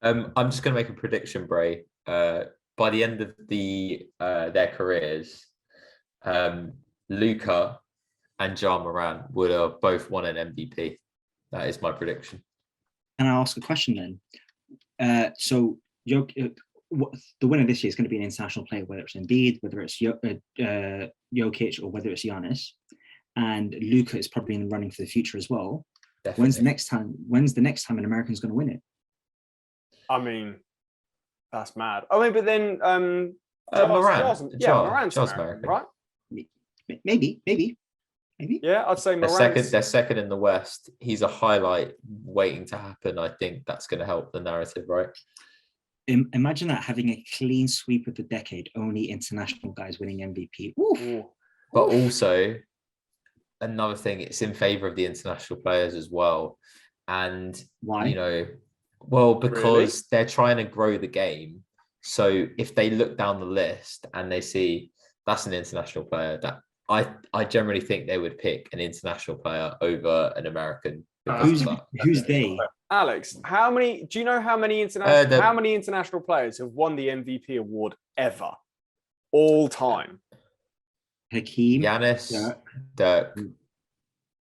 I'm just going to make a prediction, Bray. By the end of their careers, um, Luca and Ja Moran would have both won an MVP. That is my prediction. Can I ask a question then? So the winner this year is going to be an international player, whether it's Embiid, whether it's Jokic, or whether it's Giannis. And Luca is probably in the running for the future as well. Definitely. When's the next time an American's going to win it? I mean, that's mad. I mean, but then Moran's Moran's American, right? Maybe. Yeah, I'd say Moran's. They're second in the West. He's a highlight waiting to happen. I think that's going to help the narrative, right? Imagine that, having a clean sweep of the decade, only international guys winning MVP. Oof. But also, another thing, it's in favor of the international players as well. And why? Because they're trying to grow the game. So if they look down the list and they see that's an international player, that I generally think they would pick an international player over an American. Who's they? Alex, do you know how many international players have won the MVP award ever? All time. Hakeem, Giannis, Dirk,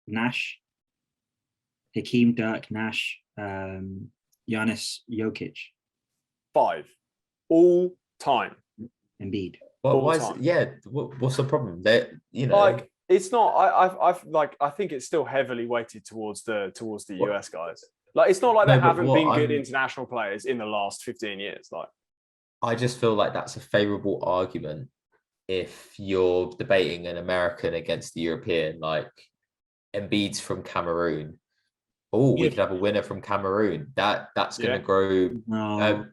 Nash. Hakeem, Dirk, Nash, Giannis, Jokic. 5. All time. Embiid. Well, what's the problem? It's not. I think it's still heavily weighted towards the US guys. Like, it's not like they haven't been good international players in the last 15 years. Like, I just feel like that's a favorable argument if you're debating an American against the European. Like, Embiid's from Cameroon. Oh, we could have a winner from Cameroon. That's going to grow. No.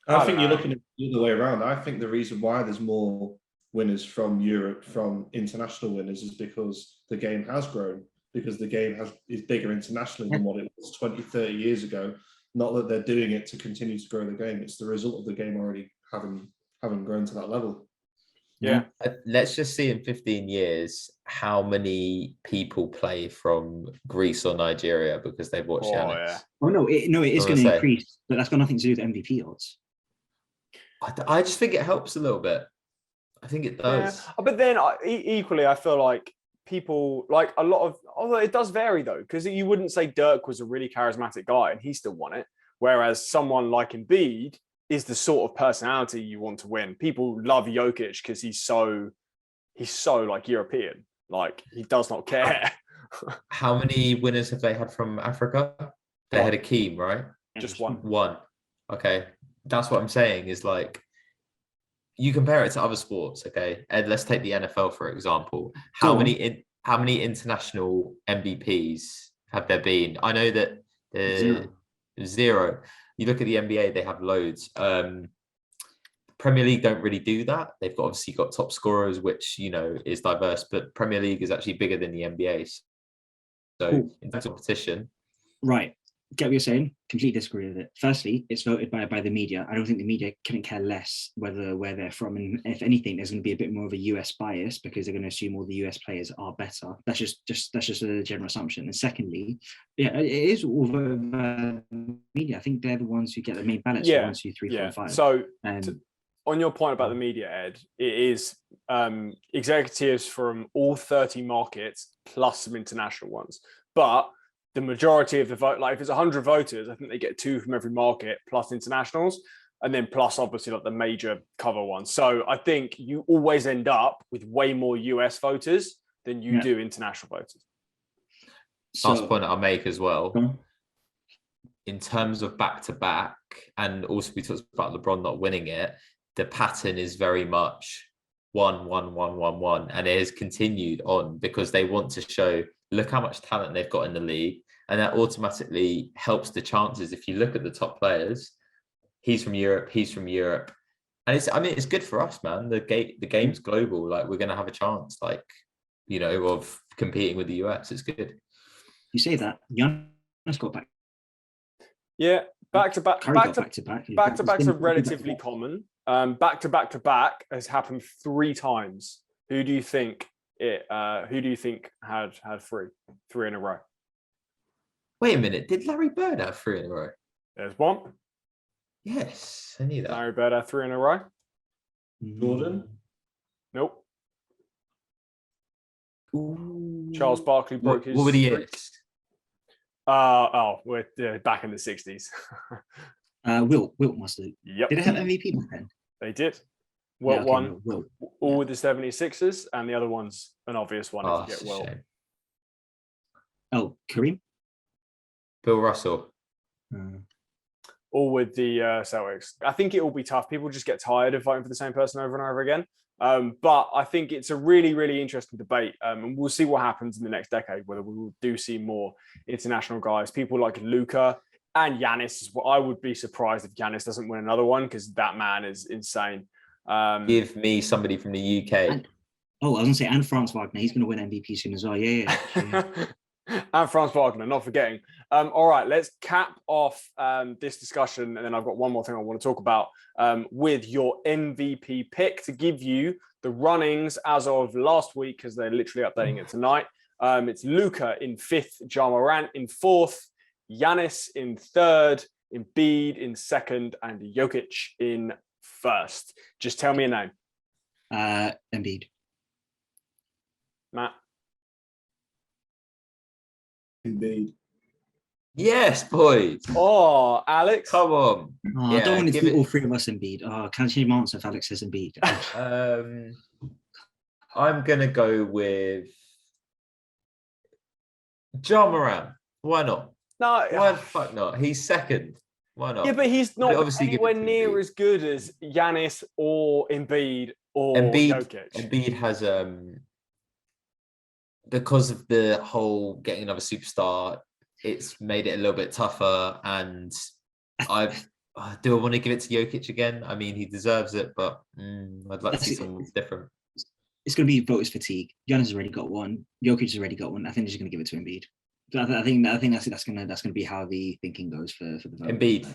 I think you're looking at the other way around. I think the reason why there's more winners from Europe, from international winners, is because the game has grown, because the game is bigger internationally than what it was 20, 30 years ago. Not that they're doing it to continue to grow the game. It's the result of the game already having grown to that level. Yeah. Let's just see in 15 years how many people play from Greece or Nigeria because they've watched Giannis. Yeah. Oh, no, it is going to increase, but that's got nothing to do with MVP odds. I just think it helps a little bit. I think it does. Yeah. But then equally, I feel like people, like a lot of, although it does vary though, because you wouldn't say Dirk was a really charismatic guy and he still won it. Whereas someone like Embiid is the sort of personality you want to win. People love Jokic because he's so like European. Like, he does not care. How many winners have they had from Africa? They had Hakeem, right? Just one. One. Okay. That's what I'm saying is, like, you compare it to other sports, okay? And let's take the NFL, for example. How many international MVPs have there been? I know that zero. You look at the NBA, they have loads. Premier League don't really do that. They've obviously got top scorers, which, is diverse, but Premier League is actually bigger than the NBA. So in terms of competition. Right. Get what you're saying? Completely disagree with it. Firstly, it's voted by the media. I don't think the media couldn't care less where they're from. And if anything, there's going to be a bit more of a US bias because they're going to assume all the US players are better. That's just a general assumption. And secondly, it is all voted by the media. I think they're the ones who get the main ballots. 1, 2, 3, 4, 5. So on your point about the media, Ed, it is executives from all 30 markets plus some international ones. But the majority of the vote, like if it's 100 voters, I think they get 2 from every market plus internationals, and then plus obviously like the major cover ones. So I think you always end up with way more US voters than you do international voters. Last point I'll make as well. In terms of back-to-back, and also we talked about LeBron not winning it, the pattern is very much 1, 1, 1, 1, 1, and it has continued on because they want to show, look how much talent they've got in the league, and that automatically helps the chances. If you look at the top players, he's from Europe, and it's good for us, man. The game's global. Like, we're going to have a chance, like, of competing with the US. It's good. You say that, Giannis got back. Yeah, back-to-backs are relatively common. Back-to-back has happened 3 times. Who do you think had 3 in a row? Wait a minute, did Larry Bird have 3 in a row? There's one. Yes, I knew that. Larry Bird had 3 in a row. Jordan. Nope. Ooh. Charles Barkley broke his. What were the streak. years? We're back in the 60s. Wilt must have. Yep. Did they have MVP back then? They did. Wilt okay, won Wilt. all with the 76ers, and the other one's an obvious one Oh, if you that's get a Wilt. shame. Oh, Kareem. Bill Russell. All with the Celtics. I think it will be tough. People just get tired of voting for the same person over and over again. But I think it's a really, really interesting debate. And we'll see what happens in the next decade, whether we do see more international guys. People like Luka and Giannis. I would be surprised if Giannis doesn't win another one because that man is insane. Give me somebody from the UK. I was going to say, and Franz Wagner. He's going to win MVP soon as well. Yeah. And Franz Wagner, not forgetting. All right, let's cap off this discussion. And then I've got one more thing I want to talk about with your MVP pick to give you the runnings as of last week, because they're literally updating it tonight. It's Luka in 5th, Ja Morant in 4th, Giannis in 3rd, Embiid in 2nd, and Jokic in 1st. Just tell me a name. Embiid. Matt. Indeed. Yes, boys. Oh, Alex. Come on. I don't want it to be all 3 of us Embiid. Can I change my answer if Alex says Embiid? I'm gonna go with Ja Morant. Why not? No. Why the fuck not? He's 2nd. Why not? Yeah, but he's not obviously anywhere near as good as Giannis or Embiid or Jokic. Embiid has because of the whole getting another superstar, it's made it a little bit tougher. And do I want to give it to Jokic again? I mean, he deserves it, but I'd like to see something different. It's going to be voters fatigue. Giannis has already got one. Jokic has already got one. I think they're just going to give it to Embiid. I think that's going to be how the thinking goes for the vote. Embiid,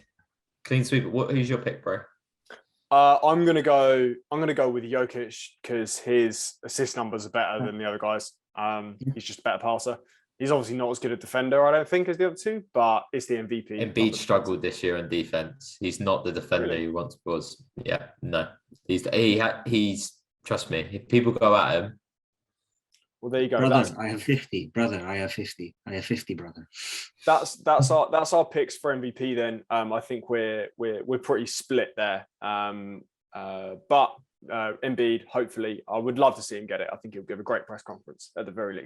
clean sweep. Who's your pick, bro? I'm gonna go with Jokic because his assist numbers are better than the other guys. He's just a better passer. He's obviously not as good a defender, I don't think, as the other two, but it's the MVP. Embiid struggled this year in defense. He's not the defender he once was. Yeah, no. He's trust me. If people go at him. Well, there you go. Brother, I have 50. Brother, I have 50. I have 50, brother. That's our picks for MVP. Then I think we're pretty split there. But Embiid, hopefully, I would love to see him get it. I think he'll give a great press conference at the very least.